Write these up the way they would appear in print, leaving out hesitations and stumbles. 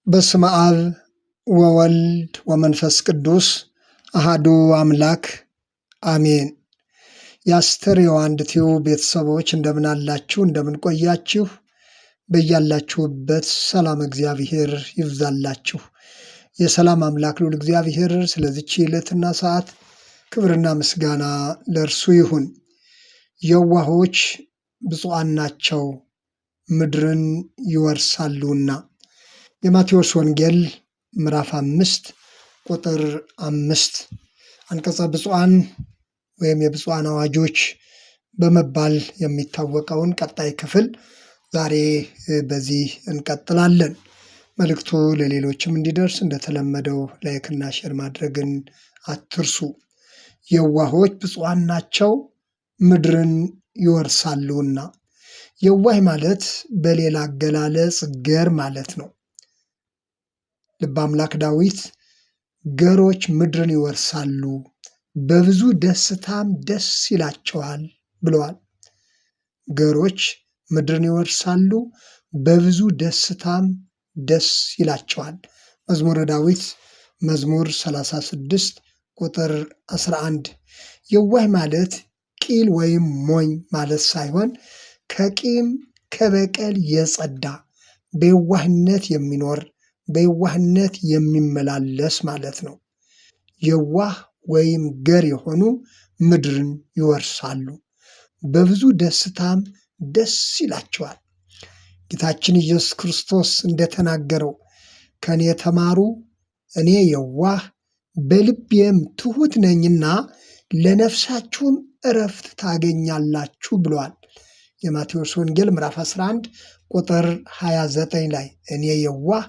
በስመ አብ ወወልድ ወመንፈስ ቅዱስ አሃዱ አምላክ አሜን። የአስተርእዮ አንድ ቲዩብ ቤተሰቦች እንደምን አላችሁ? እንደምን ቆያችሁ? በያላችሁበት ሰላም እግዚአብሔር ይብዛላችሁ። የሰላም አምላክ ልዑል እግዚአብሔር ስለዚች ዕለትና ሰዓት ክብርና ምስጋና ለእርሱ ይሁን። የዋሆች ብፁዓን ናቸው ምድርን ይወርሳሉና። የማቴዎስ ወንጌል ምዕራፍ 5 ቁጥር 5 አንቀጸ ብፁዓን ወይም የብፁዓን አዋጆች በመባል የሚታወቀውን ቀጣይ ክፍል ዛሬ በዚህ እንቀጥላለን። መልእክቱ ለሌሎችም እንዲደርስ እንደተለመደው ላይክና ሼር ማድረግን አትርሱ። የዋሆች ብፁዓን ናቸው ምድርን ይወርሳሉና። የዋህ ማለት በሌላ አገላለጽ ገር ማለት ነው። ልበ አምላክ ዳዊት ገሮች ምድርን ይወርሳሉ በብዙ ደስታም ደስ ይላቸዋል ብለዋል። ገሮች ምድርን ይወርሳሉ በብዙ ደስታም ደስ ይላቸዋል። መዝሙረ ዳዊት መዝሙር 36 ቁጥር 11። የዋህ ማለት ቂል ወይም ሞኝ ማለት ሳይሆን ከቂም ከበቀል የጸዳ በየዋህነት የሚኖር በየዋህነት የሚመላለስ ማለት ነው። የዋህ ወይም ገር የሆኑ ምድርን ይወርሳሉ በብዙ ደስታም ደስ ይላቸዋል። ጌታችን ኢየሱስ ክርስቶስ እንደተናገረው ከኔ ተማሩ እኔ የዋህ በልቤም ትሑት ነኝና ለነፍሳችሁም ዕረፍት ታገኛላችሁ ብሏል። የማቴዎስ ወንጌል ምዕራፍ 11 ቁጥር 29 ላይ እኔ የዋህ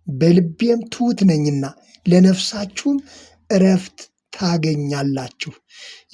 በልቤም ትሑት ነኝና ለነፍሳችሁም ዕረፍት ታገኛላችሁ።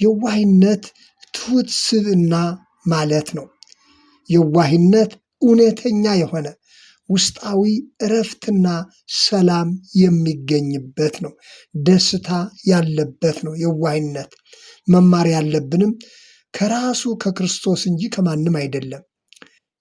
የዋህነት ትሑት ስብዕና ማለት ነው። የዋህነት እውነተኛ የሆነ ውስጣዊ ዕረፍትና ሰላም የሚገኝበት ነው። ደስታ ያለበት ነው። የዋህነት መማር ያለብንም ከራሱ ከክርስቶስ እንጂ ከማንም አይደለም።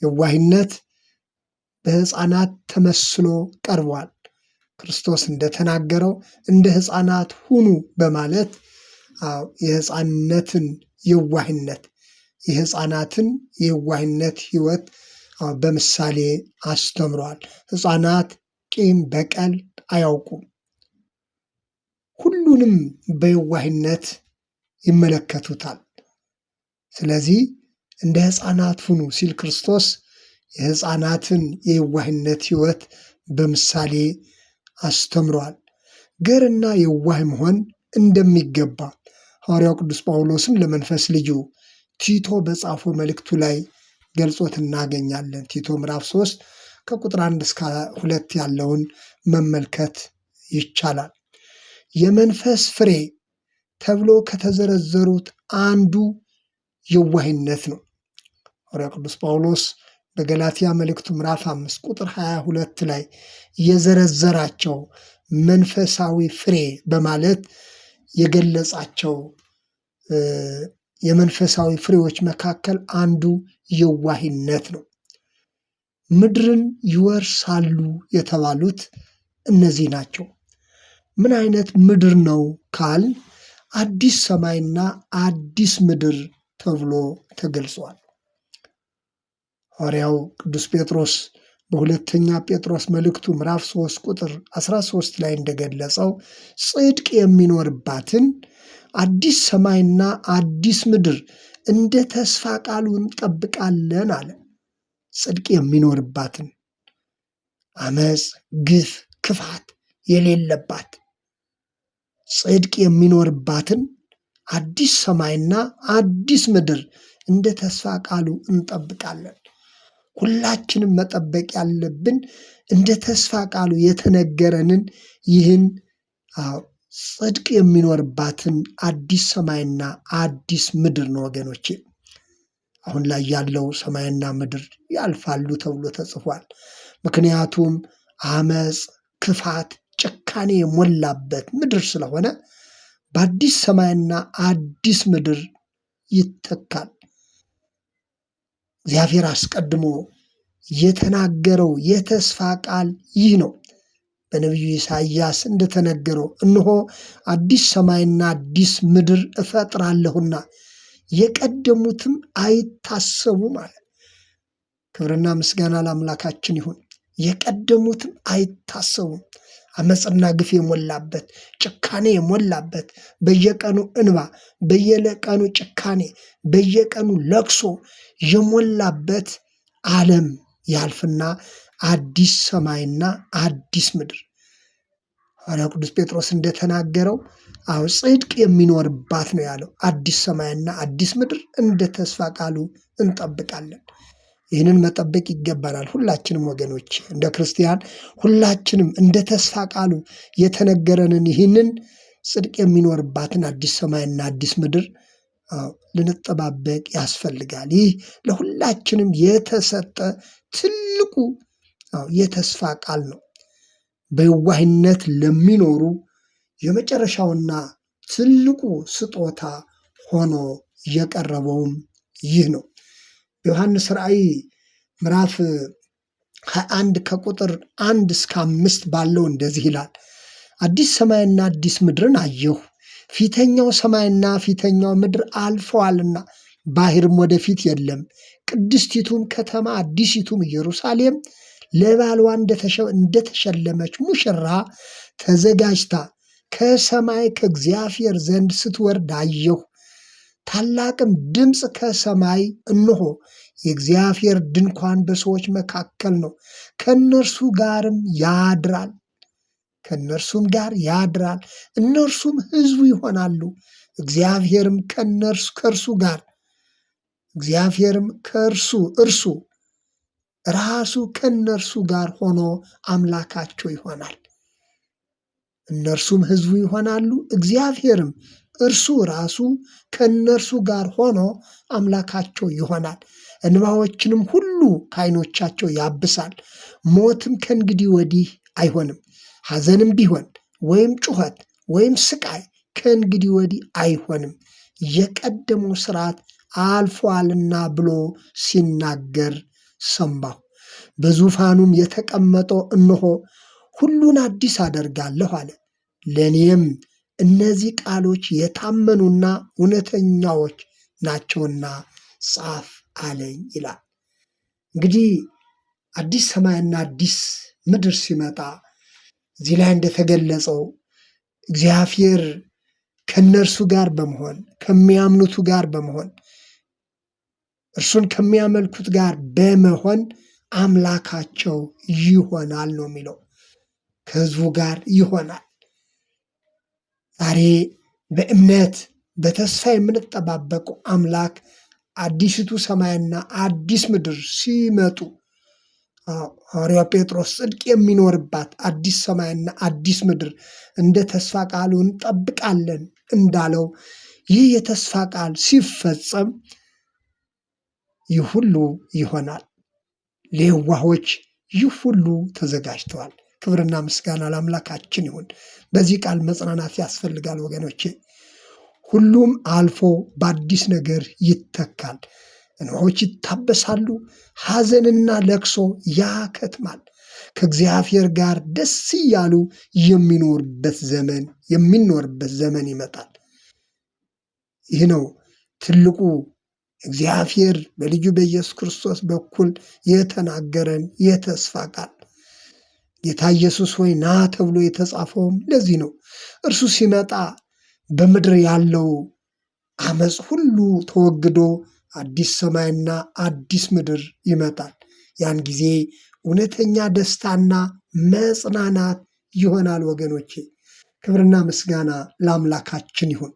የዋህነት በሕፃናት ተመስሎ ቀርቧል። ክርስቶስ እንደተናገረው እንደ ሕፃናት ሁኑ በማለት የሕፃንነትን የዋህነት የሕፃናትን የዋህነት ሕይወት በምሳሌ አስተምሯል። ሕፃናት ቂም በቀል አያውቁም። ሁሉንም በየዋህነት ይመለከቱታል። ስለዚህ እንደ ሕፃናት ሁኑ ሲል ክርስቶስ የሕፃናትን የየዋህነት ሕይወት በምሳሌ አስተምሯል። ገርና የዋህ መሆን እንደሚገባ ሐዋርያው ቅዱስ ጳውሎስም ለመንፈስ ልጁ ቲቶ በጻፈው መልእክቱ ላይ ገልጾት እናገኛለን። ቲቶ ምዕራፍ 3 ከቁጥር 1 እስከ 2 ያለውን መመልከት ይቻላል። የመንፈስ ፍሬ ተብሎ ከተዘረዘሩት አንዱ የዋህነት ነው። ሐዋርያው ቅዱስ ጳውሎስ በገላትያ መልእክቱ ምዕራፍ 5 ቁጥር 22 ላይ የዘረዘራቸው መንፈሳዊ ፍሬ በማለት የገለጻቸው የመንፈሳዊ ፍሬዎች መካከል አንዱ የዋህነት ነው። ምድርን ይወርሳሉ የተባሉት እነዚህ ናቸው። ምን አይነት ምድር ነው ካል አዲስ ሰማይና አዲስ ምድር ተብሎ ተገልጿል። ሐዋርያው ቅዱስ ጴጥሮስ በሁለተኛ ጴጥሮስ መልእክቱ ምዕራፍ 3 ቁጥር 13 ላይ እንደገለጸው ጽድቅ የሚኖርባትን አዲስ ሰማይና አዲስ ምድር እንደ ተስፋ ቃሉ እንጠብቃለን አለ። ጽድቅ የሚኖርባትን አመፅ፣ ግፍ፣ ክፋት የሌለባት ጽድቅ የሚኖርባትን አዲስ ሰማይና አዲስ ምድር እንደ ተስፋ ቃሉ እንጠብቃለን። ሁላችንም መጠበቅ ያለብን እንደ ተስፋ ቃሉ የተነገረንን ይህን ጽድቅ የሚኖርባትን አዲስ ሰማይና አዲስ ምድር ነው ወገኖቼ። አሁን ላይ ያለው ሰማይና ምድር ያልፋሉ ተብሎ ተጽፏል። ምክንያቱም አመፅ፣ ክፋት፣ ጭካኔ የሞላበት ምድር ስለሆነ በአዲስ ሰማይና አዲስ ምድር ይተካል። እግዚአብሔር አስቀድሞ የተናገረው የተስፋ ቃል ይህ ነው። በነቢዩ ኢሳይያስ እንደተነገረው እነሆ አዲስ ሰማይና አዲስ ምድር እፈጥራለሁና የቀደሙትም አይታሰቡም አለ። ክብርና ምስጋና ለአምላካችን ይሁን። የቀደሙትም አይታሰቡም። አመፅና ግፍ የሞላበት ጭካኔ የሞላበት በየቀኑ እንባ፣ በየቀኑ ጭካኔ፣ በየቀኑ ለቅሶ የሞላበት ዓለም ያልፍና አዲስ ሰማይና አዲስ ምድር ሐዋርያው ቅዱስ ጴጥሮስ እንደተናገረው ጽድቅ የሚኖርባት ነው ያለው። አዲስ ሰማይና አዲስ ምድር እንደ ተስፋ ቃሉ እንጠብቃለን። ይህንን መጠበቅ ይገባናል። ሁላችንም ወገኖች እንደ ክርስቲያን ሁላችንም እንደ ተስፋ ቃሉ የተነገረንን ይህንን ጽድቅ የሚኖርባትን አዲስ ሰማይና አዲስ ምድር ልንጠባበቅ ያስፈልጋል። ይህ ለሁላችንም የተሰጠ ትልቁ የተስፋ ቃል ነው። በየዋህነት ለሚኖሩ የመጨረሻውና ትልቁ ስጦታ ሆኖ የቀረበውም ይህ ነው። ዮሐንስ ራእይ ምዕራፍ 21 ከቁጥር 1 እስከ 5 ባለው እንደዚህ ይላል። አዲስ ሰማይና አዲስ ምድርን አየሁ፣ ፊተኛው ሰማይና ፊተኛው ምድር አልፈዋልና ባህርም ወደፊት የለም። ቅድስቲቱም ከተማ አዲሲቱም ኢየሩሳሌም ለባልዋ እንደተሸለመች ሙሽራ ተዘጋጅታ ከሰማይ ከእግዚአብሔር ዘንድ ስትወርድ አየሁ። ታላቅም ድምፅ ከሰማይ እነሆ የእግዚአብሔር ድንኳን በሰዎች መካከል ነው፣ ከእነርሱም ጋር ያድራል፣ እነርሱም ሕዝቡ ይሆናሉ። እግዚአብሔርም እርሱ ራሱ ከእነርሱ ጋር ሆኖ አምላካቸው ይሆናል። እነርሱም ሕዝቡ ይሆናሉ። እግዚአብሔርም እርሱ ራሱ ከእነርሱ ጋር ሆኖ አምላካቸው ይሆናል። እንባዎችንም ሁሉ ከዓይኖቻቸው ያብሳል። ሞትም ከእንግዲህ ወዲህ አይሆንም። ሐዘንም ቢሆን ወይም ጩኸት ወይም ስቃይ ከእንግዲህ ወዲህ አይሆንም፣ የቀደመው ሥርዓት አልፏልና ብሎ ሲናገር ሰማሁ። በዙፋኑም የተቀመጠው እነሆ ሁሉን አዲስ አደርጋለሁ አለ። ለእኔም እነዚህ ቃሎች የታመኑና እውነተኛዎች ናቸውና ጻፍ አለኝ ይላል። እንግዲህ አዲስ ሰማይና አዲስ ምድር ሲመጣ እዚህ ላይ እንደተገለጸው እግዚአብሔር ከነርሱ ጋር በመሆን ከሚያምኑቱ ጋር በመሆን እርሱን ከሚያመልኩት ጋር በመሆን አምላካቸው ይሆናል ነው የሚለው። ከሕዝቡ ጋር ይሆናል። ዛሬ በእምነት በተስፋ የምንጠባበቀው አምላክ አዲሲቱ ሰማይና አዲስ ምድር ሲመጡ ሐዋርያው ጴጥሮስ ጽድቅ የሚኖርባት አዲስ ሰማይና አዲስ ምድር እንደ ተስፋ ቃሉ እንጠብቃለን እንዳለው ይህ የተስፋ ቃል ሲፈጸም ይህ ሁሉ ይሆናል። ለየዋሆች ይህ ሁሉ ተዘጋጅተዋል። ክብርና ምስጋና ለአምላካችን ይሁን። በዚህ ቃል መጽናናት ያስፈልጋል ወገኖቼ። ሁሉም አልፎ በአዲስ ነገር ይተካል። እንባዎች ይታበሳሉ፣ ሐዘንና ለቅሶ ያከትማል። ከእግዚአብሔር ጋር ደስ እያሉ የሚኖርበት ዘመን ይመጣል። ይህ ነው ትልቁ እግዚአብሔር በልጁ በኢየሱስ ክርስቶስ በኩል የተናገረን የተስፋ ቃል። ጌታ ኢየሱስ ሆይ ና ተብሎ የተጻፈውም ለዚህ ነው። እርሱ ሲመጣ በምድር ያለው አመፅ ሁሉ ተወግዶ አዲስ ሰማይና አዲስ ምድር ይመጣል። ያን ጊዜ እውነተኛ ደስታና መጽናናት ይሆናል ወገኖቼ። ክብርና ምስጋና ለአምላካችን ይሁን።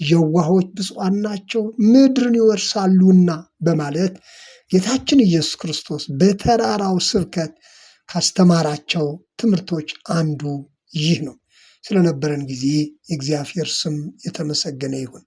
የዋሆች ብፁዓን ናቸው ምድርን ይወርሳሉና በማለት ጌታችን ኢየሱስ ክርስቶስ በተራራው ስብከት ካስተማራቸው ትምህርቶች አንዱ ይህ ነው። ስለነበረን ጊዜ የእግዚአብሔር ስም የተመሰገነ ይሁን።